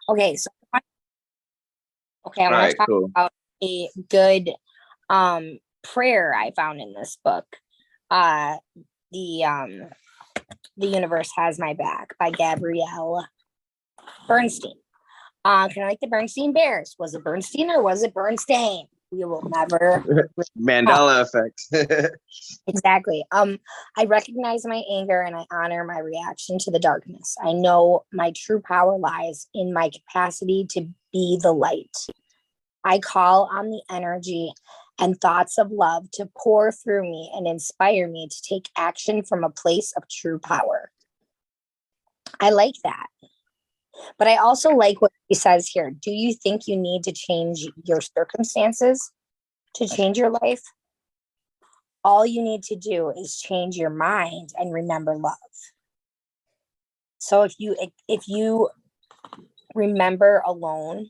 Okay, so I All want to right, talk cool. about a good prayer I found in this book. Uh the The Universe Has My Back by Gabrielle Bernstein. Kind of like the Bernstein Bears. Was it Bernstein or was it Bernstein? We will never know. Mandela effect. Exactly. I recognize my anger and I honor my reaction to the darkness. I know my true power lies in my capacity to be the light. I call on the energy and thoughts of love to pour through me and inspire me to take action from a place of true power. I like that. But I also like what he says here. Do you think you need to change your circumstances to change your life? All you need to do is change your mind and remember love. So if you remember alone,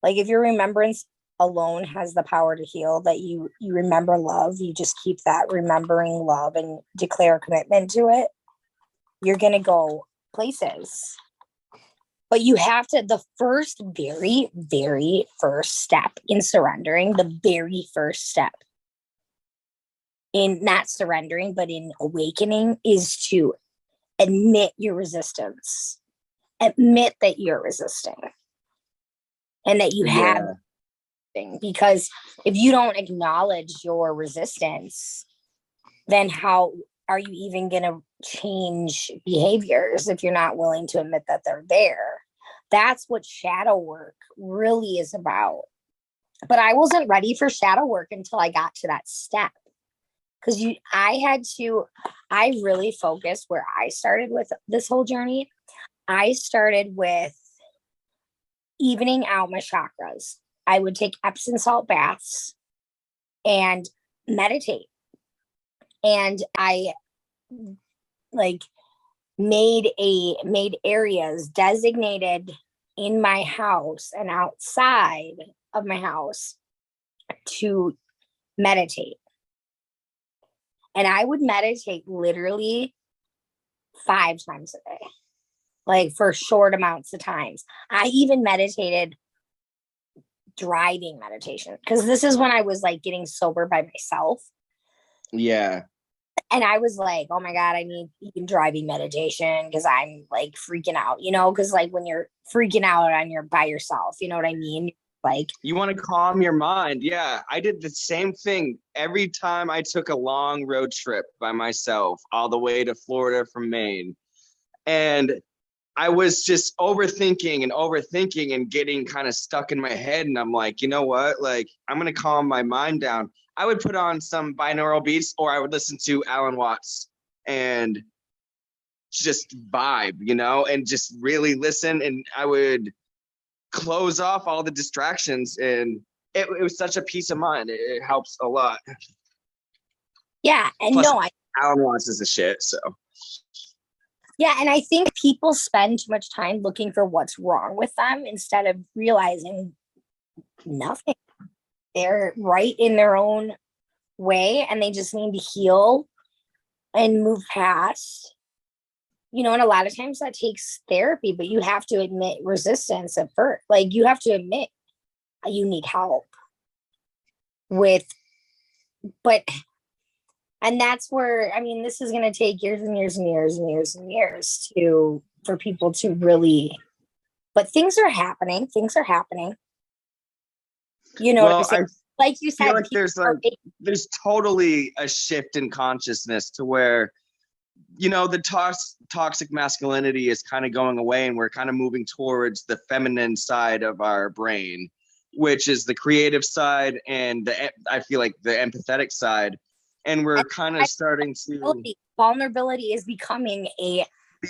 like if your remembrance alone has the power to heal, that you remember love, you just keep that remembering love and declare commitment to it, you're going to go places. But you have to, the first, very, very first step in surrendering, the very first step in not surrendering, but in awakening is to admit your resistance. Admit that you're resisting and that you have, Yeah. because if you don't acknowledge your resistance, then how are you even going to change behaviors if you're not willing to admit that they're there? That's what shadow work really is about. But I wasn't ready for shadow work until I got to that step. Because I really focused where I started with this whole journey. I started with evening out my chakras. I would take Epsom salt baths and meditate. And I like made areas designated in my house and outside of my house to meditate. And I would meditate literally 5 times a day, like for short amounts of times. I even meditated driving meditation because this is when I was like getting sober by myself. Yeah. And I was like, oh my God, I need even driving meditation because I'm like freaking out, because like when you're freaking out and you're by yourself, you know what I mean? Like, You want to calm your mind. Yeah. I did the same thing every time I took a long road trip by myself, all the way to Florida from Maine. And I was just overthinking and getting kind of stuck in my head. And I'm like, you know what? Like, I'm going to calm my mind down. I would put on some binaural beats or I would listen to Alan Watts and just vibe, and just really listen. And I would close off all the distractions. And it was such a peace of mind. It helps a lot. yeah. And Plus, no, Alan Watts is a shit. So, yeah. And I think people spend too much time looking for what's wrong with them instead of realizing nothing. They're right in their own way and they just need to heal and move past. And a lot of times that takes therapy, but you have to admit resistance at first. Like you have to admit you need help with, but, and that's where, I mean, this is going to take years and years and years and years and years for people to really, but things are happening. Things are happening. You know what I'm well, saying? I Like you feel said, like there's totally a shift in consciousness to where the toxic masculinity is kind of going away and we're kind of moving towards the feminine side of our brain, which is the creative side and I feel like the empathetic side, and we're kind of starting to vulnerability is becoming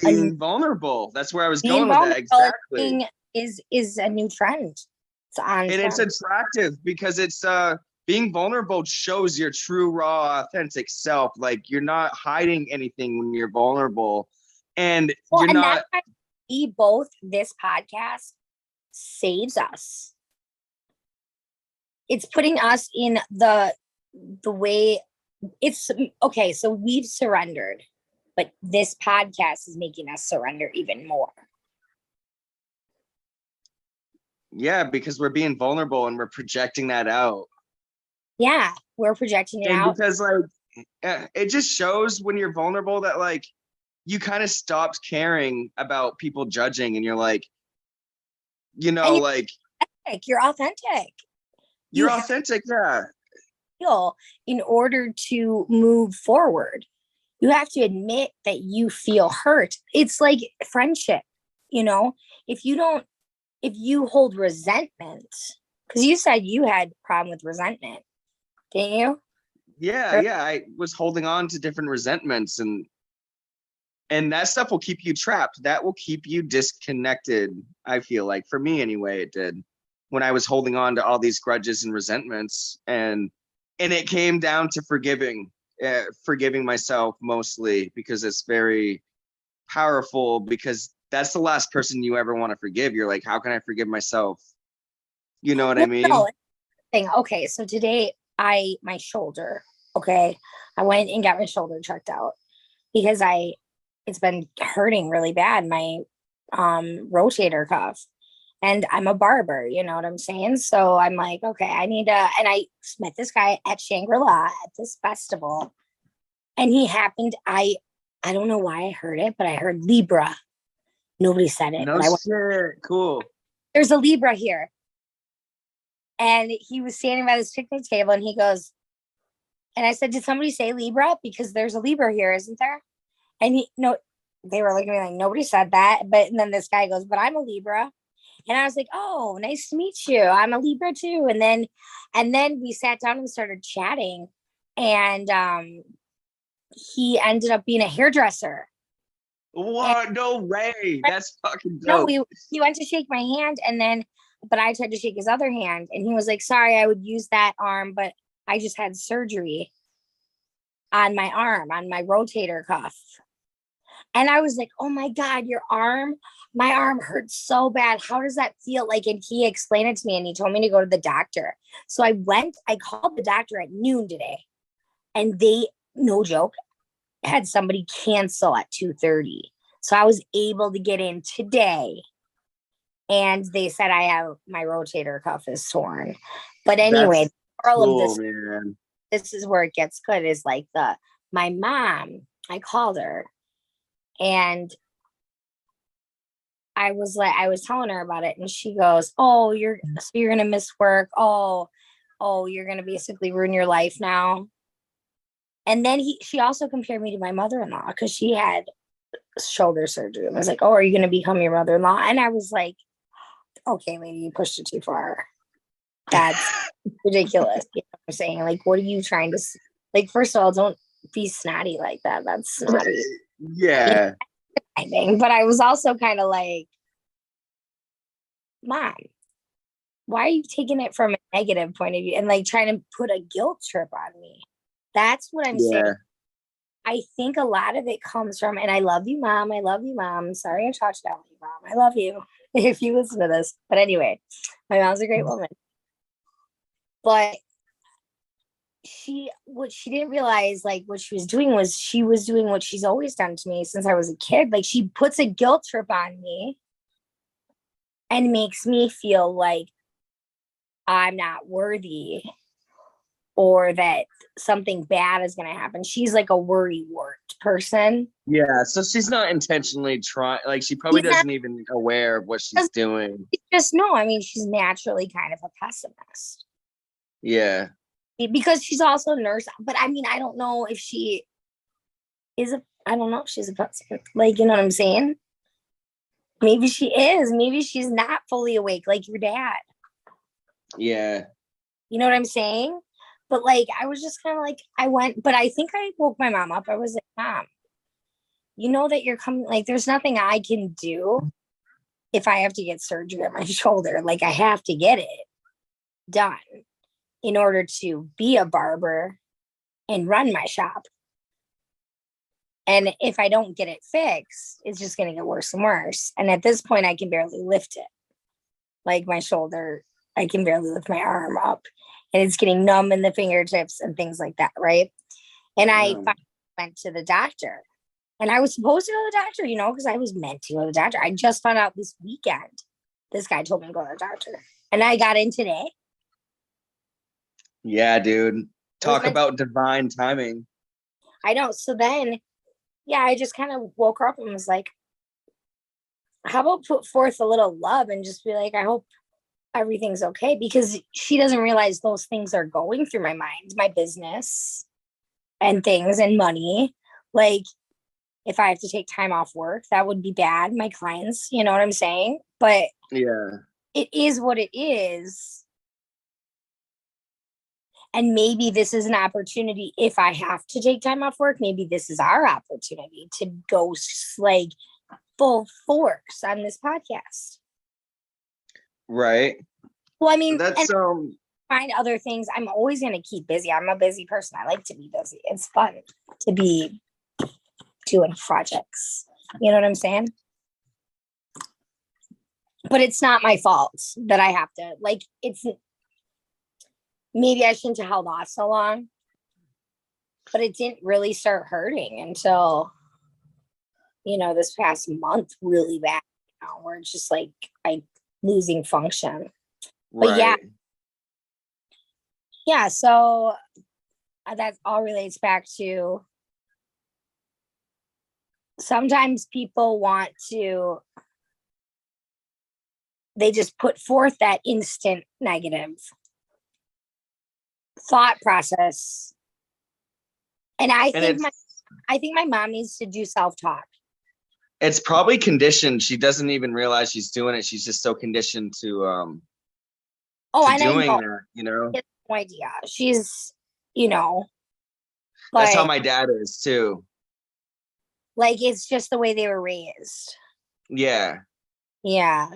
being vulnerable. That's where I was being going with that. Exactly. is a new trend. It's on And it's trend. attractive because it's being vulnerable shows your true, raw, authentic self. Like you're not hiding anything when you're vulnerable, and Well, you're and not. that's why we both, this podcast saves us. It's putting us in the way it's okay. So we've surrendered, but this podcast is making us surrender even more. Yeah, because we're being vulnerable and we're projecting that out. Yeah, we're projecting it And out. because like it just shows when you're vulnerable that like you kind of stopped caring about people judging and you're like, And like you're authentic. You you're authentic. Yeah. feel in order to move forward. You have to admit that you feel hurt. It's like friendship, you know, if you don't, if you hold resentment, because you said you had a problem with resentment, didn't you? Yeah, Or, yeah. I was holding on to different resentments and that stuff will keep you trapped. That will keep you disconnected. I feel like for me anyway, it did when I was holding on to all these grudges and resentments and it came down to forgiving myself mostly because it's very powerful because that's the last person you ever want to forgive. You're like, how can I forgive myself? You know what I well, mean? no, okay, so today my shoulder, okay, I went and got my shoulder checked out because it's been hurting really bad, my rotator cuff. And I'm a barber, you know what I'm saying? So I'm like, okay, I need to, and I met this guy at Shangri-La at this festival. And he happened, I don't know why I heard it, but I heard Libra. Nobody said it, No but I went, shit. Cool. there's a Libra here. And he was standing by this picnic table and he goes, and I said, did somebody say Libra? Because there's a Libra here, isn't there? And he, no, they were looking at me like, nobody said that. But and then this guy goes, but I'm a Libra. And I was like, oh, nice to meet you. I'm a Libra too. And then we sat down and started chatting. And he ended up being a hairdresser. And What? No way. That's fucking no, dope. he went to shake my hand and then, but I tried to shake his other hand. And he was like, sorry, I would use that arm, but I just had surgery on my arm, on my rotator cuff. And I was like, oh my God, my arm hurts so bad. How does that feel like? And he explained it to me and he told me to go to the doctor. So I called the doctor at noon today and they, no joke, had somebody cancel at 2:30. So I was able to get in today and they said I have my rotator cuff is torn. But anyway, That's all of cool, this, man. this is where it gets good is like my mom, I called her and I was telling her about it and she goes, oh, you're gonna miss work. Oh, you're gonna basically ruin your life now. And then she also compared me to my mother-in-law because she had shoulder surgery. And I was like, oh, are you gonna become your mother-in-law? And I was like, okay, lady, you pushed it too far. That's ridiculous. You know what I'm saying? Like, what are you trying to like, first of all, don't be snotty like that. That's snotty. Yeah. I think. But I was also kind of like, Mom, why are you taking it from a negative point of view and like trying to put a guilt trip on me? That's what I'm saying. Yeah. I think a lot of it comes from, and I love you, Mom. I love you, Mom. Sorry I talked about you, Mom. I love you if you listen to this. But anyway, my mom's a great woman. But what she didn't realize, like what she was doing what she's always done to me since I was a kid. Like she puts a guilt trip on me and makes me feel like I'm not worthy or that something bad is going to happen. She's like a worry wart person. Yeah. So she's not intentionally trying, like, she probably doesn't even aware of what she's doing. Just no, I mean, she's naturally kind of a pessimist. Yeah. Because she's also a nurse. But I mean, I don't know if she I don't know if she's a pessimist. Like, you know what I'm saying? Maybe she is. Maybe she's not fully awake like your dad. Yeah. You know what I'm saying? But like, I was just kind of like, but I think I woke my mom up. I was like, Mom, you know that you're coming, like, there's nothing I can do if I have to get surgery on my shoulder. Like, I have to get it done in order to be a barber and run my shop. And if I don't get it fixed, it's just going to get worse and worse. And at this point, I can barely lift it. Like my shoulder, I can barely lift my arm up. And it's getting numb in the fingertips and things like that, right? And I went to the doctor. And I was supposed to go to the doctor, you know, because I was meant to go to the doctor. I just found out this weekend this guy told me to go to the doctor. And I got in today. Yeah, dude. Talk about divine timing. I know. So then, yeah, I just kind of woke up and was like, how about put forth a little love and just be like, I hope everything's okay, because she doesn't realize those things are going through my mind, my business and things and money. Like, if I have to take time off work, that would be bad. My clients, you know what I'm saying? But yeah, it is what it is. And maybe this is an opportunity. If I have to take time off work, maybe this is our opportunity to go like full force on this podcast. Right. Well, I mean, that's find other things. I'm always going to keep busy. I'm a busy person. I like to be busy. It's fun to be doing projects. You know what I'm saying? But it's not my fault that I have to, like, it's, maybe I shouldn't have held off so long, but it didn't really start hurting until, you know, this past month really bad, you know, where it's just like I losing function. But right. yeah, so that all relates back to sometimes people want to, they just put forth that instant negative thought process. And I think my mom needs to do self-talk. It's probably conditioned. She doesn't even realize she's doing it. She's just so conditioned to doing that, you know. She has no idea. She's, you know, that's how my dad is too. Like, it's just the way they were raised. Yeah. Yeah.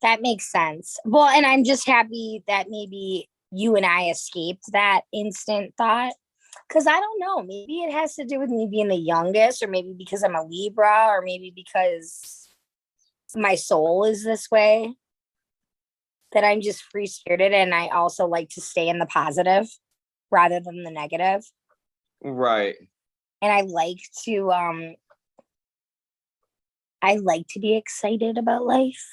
That makes sense. Well, and I'm just happy that maybe you and I escaped that instant thought. Because I don't know, maybe it has to do with me being the youngest, or maybe because I'm a Libra, or maybe because my soul is this way, that I'm just free spirited, and I also like to stay in the positive rather than the negative. Right. And I like to be excited about life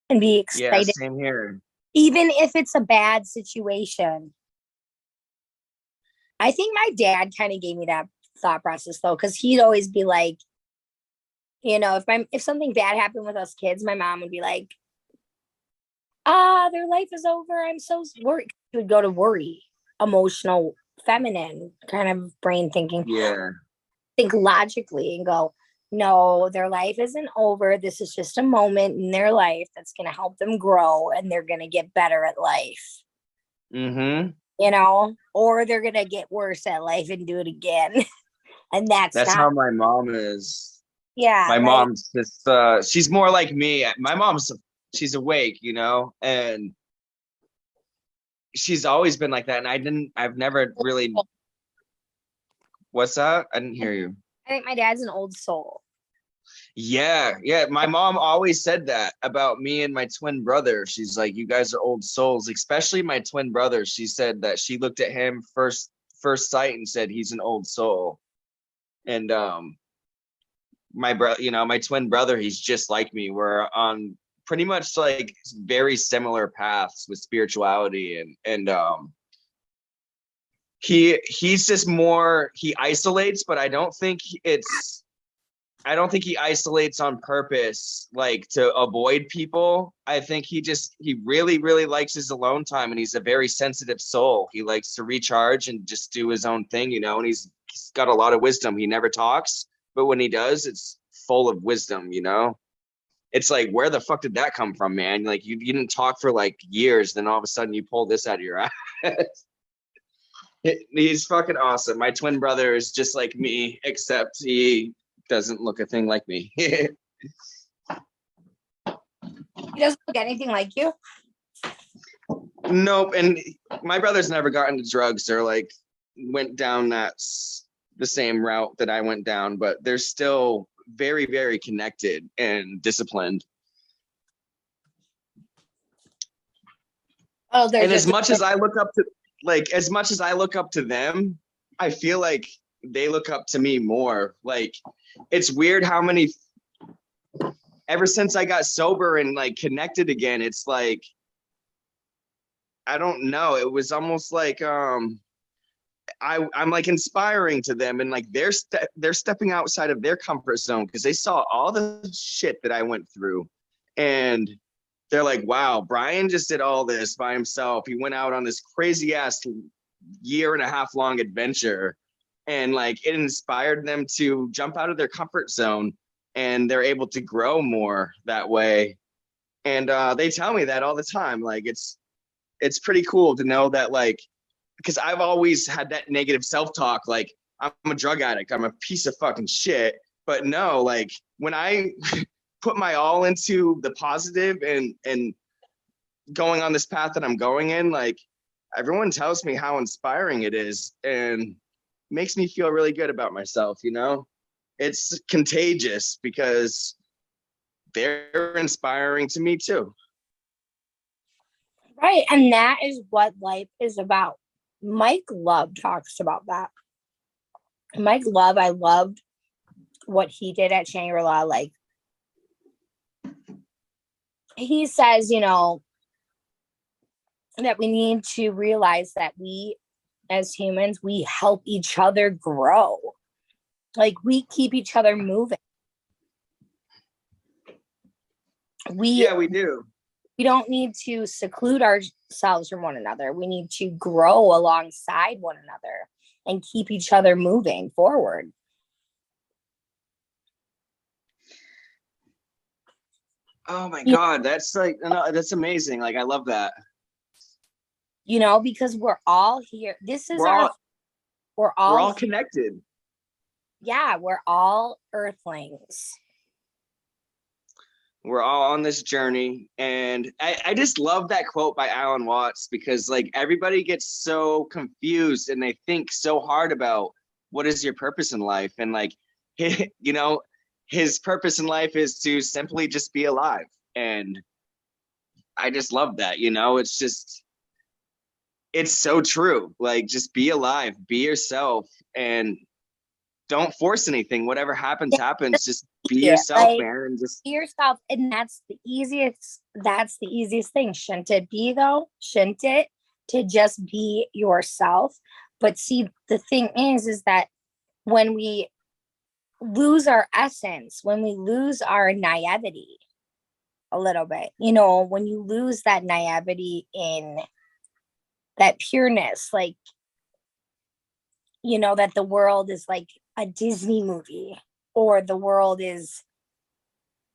and be excited. Yeah, same here. Even if it's a bad situation. I think my dad kind of gave me that thought process though, because he'd always be like, you know, if something bad happened with us kids, my mom would be like, their life is over. I'm so worried. She would go to worry, emotional, feminine kind of brain thinking. Yeah. Think logically and go, no, their life isn't over. This is just a moment in their life that's going to help them grow, and they're going to get better at life. Mm-hmm. You know, or they're going to get worse at life and do it again. And that's how my mom is. Yeah. My mom's just, she's more like me. My mom's, she's awake, you know, and she's always been like that. And I've never really, what's that? I didn't hear you. I think my dad's an old soul. Yeah. My mom always said that about me and my twin brother. She's like, you guys are old souls, especially my twin brother. She said that she looked at him first sight and said he's an old soul. And my brother, you know, my twin brother, he's just like me. We're on pretty much like very similar paths with spirituality, and he's just more, he isolates, but I don't think he isolates on purpose, like to avoid people. I think he really, really likes his alone time, and he's a very sensitive soul. He likes to recharge and just do his own thing, you know, and he's got a lot of wisdom. He never talks, but when he does, it's full of wisdom, you know? It's like, where the fuck did that come from, man? Like, you didn't talk for like years, then all of a sudden you pull this out of your ass. He's fucking awesome. My twin brother is just like me, except he doesn't look a thing like me. He doesn't look anything like you? Nope. And my brother's never gotten to drugs or like went down the same route that I went down, but they're still very, very connected and disciplined. Oh, and as much as I look up to them, I feel like they look up to me more. Like, it's weird how many ever since I got sober and like connected again, it's like, I don't know. It was almost like I'm like inspiring to them, and like they're stepping outside of their comfort zone because they saw all the shit that I went through, and they're like, wow, Brian just did all this by himself. He went out on this crazy ass year and a half long adventure, and like it inspired them to jump out of their comfort zone, and they're able to grow more that way. And they tell me that all the time. Like it's pretty cool to know that, like, because I've always had that negative self-talk, like I'm a drug addict, I'm a piece of fucking shit. But no, like when I put my all into the positive and going on this path that I'm going in, like everyone tells me how inspiring it is and makes me feel really good about myself, you know? It's contagious because they're inspiring to me too. Right. And that is what life is about. Mike Love talks about that. Mike Love, I loved what he did at Shangri-La. Like, he says, you know, that we need to realize that we as humans, we help each other grow. Like, we keep each other moving. We do. We don't need to seclude ourselves from one another. We need to grow alongside one another and keep each other moving forward. Oh my God, that's like, no, that's amazing. Like, I love that. You know, because we're all here. This is we're all connected. Yeah, we're all earthlings. We're all on this journey. And I just love that quote by Alan Watts, because like everybody gets so confused and they think so hard about what is your purpose in life. And like, you know, his purpose in life is to simply just be alive. And I just love that, you know, it's so true. Like, just be alive, be yourself, and don't force anything. Whatever happens, happens. Just be yourself, like, man, and just be yourself. And that's the easiest thing. Shouldn't it be, though? Shouldn't it? To just be yourself. But see, the thing is that when we lose our essence, when we lose our naivety a little bit, you know, when you lose that naivety in that pureness, like, you know, that the world is like a Disney movie, or the world is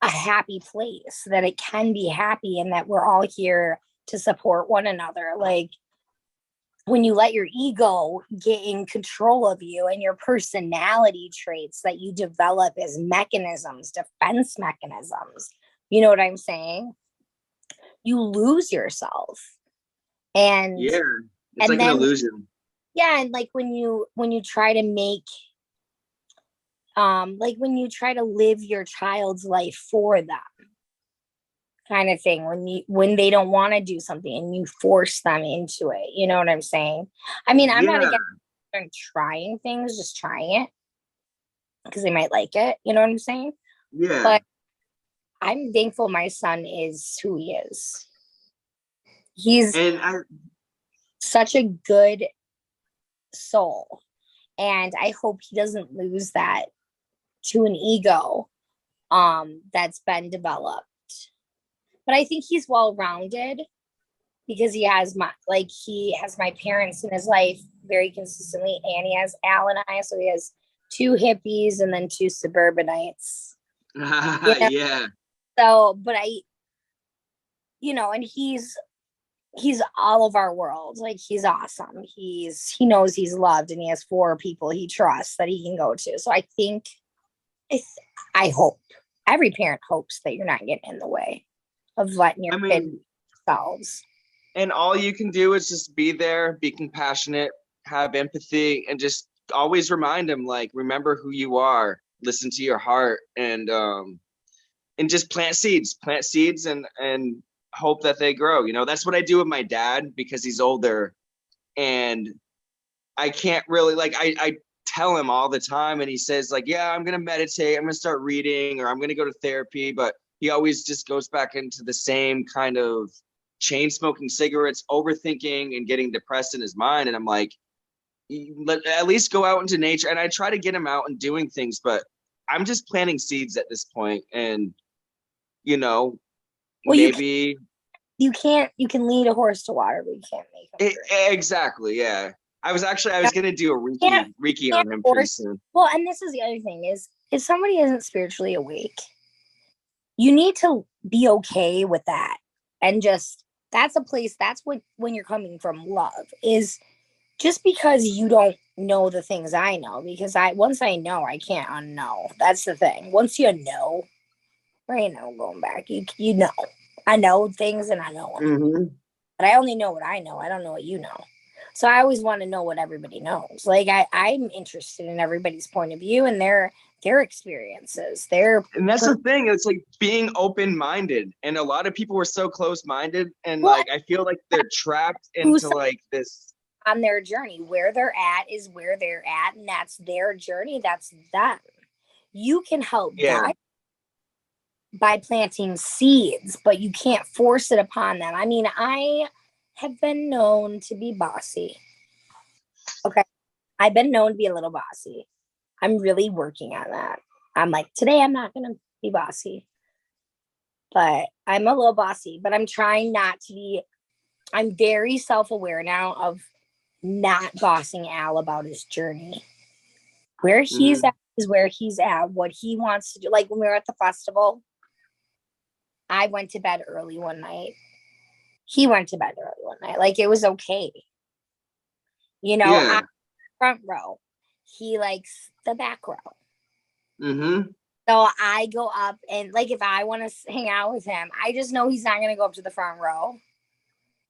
a happy place, that it can be happy, and that we're all here to support one another. Like, when you let your ego get in control of you and your personality traits that you develop as mechanisms, defense mechanisms, you know what I'm saying? You lose yourself. And yeah, it's like an illusion. Yeah, and like when you try to make like when you try to live your child's life for them, kind of thing, when they don't want to do something and you force them into it, you know what I'm saying? I mean, I'm not against them trying things, just trying it because they might like it, you know what I'm saying? Yeah. But I'm thankful my son is who he is. He's such a good soul, and I hope he doesn't lose that to an ego that's been developed. But I think he's well-rounded because he has my parents in his life very consistently, and he has Al and I, so he has 2 hippies and then 2 suburbanites. Yeah. So, but you know, and he's all of our world. Like, he's awesome. He knows he's loved, and he has 4 people he trusts that he can go to. So I think, I hope every parent hopes that you're not getting in the way of letting your kid themselves. And all you can do is just be there, be compassionate, have empathy, and just always remind them, like, remember who you are, listen to your heart, and just plant seeds and hope that they grow. You know, that's what I do with my dad, because he's older, and I can't really, like, I tell him all the time, and he says, like, yeah, I'm gonna meditate, I'm gonna start reading, or I'm gonna go to therapy, but he always just goes back into the same kind of chain smoking cigarettes, overthinking and getting depressed in his mind. And I'm like, at least go out into nature. And I try to get him out and doing things, but I'm just planting seeds at this point. And, you know, well, maybe you can lead a horse to water, but you can't make him drink. Exactly. Yeah. I was going to do a Reiki on him pretty soon. Well, and this is the other thing is if somebody isn't spiritually awake, you need to be okay with that. And just, that's a place, that's what, when you're coming from love, is just because you don't know the things I know, because once I know, I can't unknow. That's the thing. Once you know, there ain't no going back. You know. I know things and I know them. Mm-hmm. But I only know what I know. I don't know what you know. So I always want to know what everybody knows. Like I'm interested in everybody's point of view and their experiences. And that's the thing. It's like being open-minded. And a lot of people were so close-minded. And like I feel like they're trapped into like this. On their journey. Where they're at is where they're at. And that's their journey. That's them. You can help guide by planting seeds, but you can't force it upon them. I mean, I have been known to be bossy. Okay. I've been known to be a little bossy. I'm really working on that. I'm like, today I'm not going to be bossy, but I'm a little bossy, but I'm trying not to be. I'm very self-aware now of not bossing Al about his journey. Where he's at is where he's at, what he wants to do. Like when we were at the festival, I went to bed early one night. He went to bed early one night. Like it was okay. You know, I'm front row. He likes the back row. Mm-hmm. So I go up and like if I want to hang out with him, I just know he's not going to go up to the front row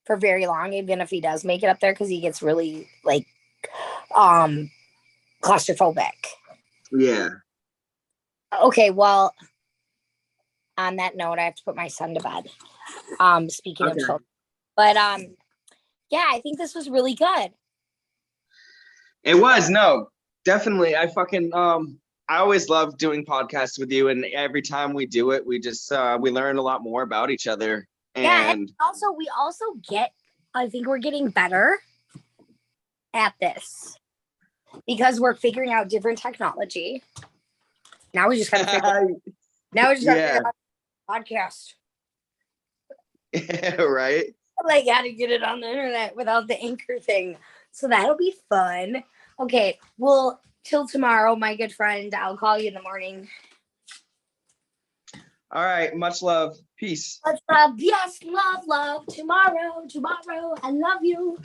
for very long, even if he does make it up there, because he gets really like claustrophobic. Yeah. Okay, well, on that note, I have to put my son to bed. Speaking of children. But yeah, I think this was really good. It was, no, definitely. I always love doing podcasts with you, and every time we do it, we just we learn a lot more about each other. And we also get, I think we're getting better at this because we're figuring out different technology. Now we just gotta figure out podcast. Right. Like how to get it on the internet without the anchor thing. So that'll be fun. Okay, well, till tomorrow, my good friend. I'll call you in the morning. All right, much love. Peace. Much love. Yes, love. Tomorrow. I love you.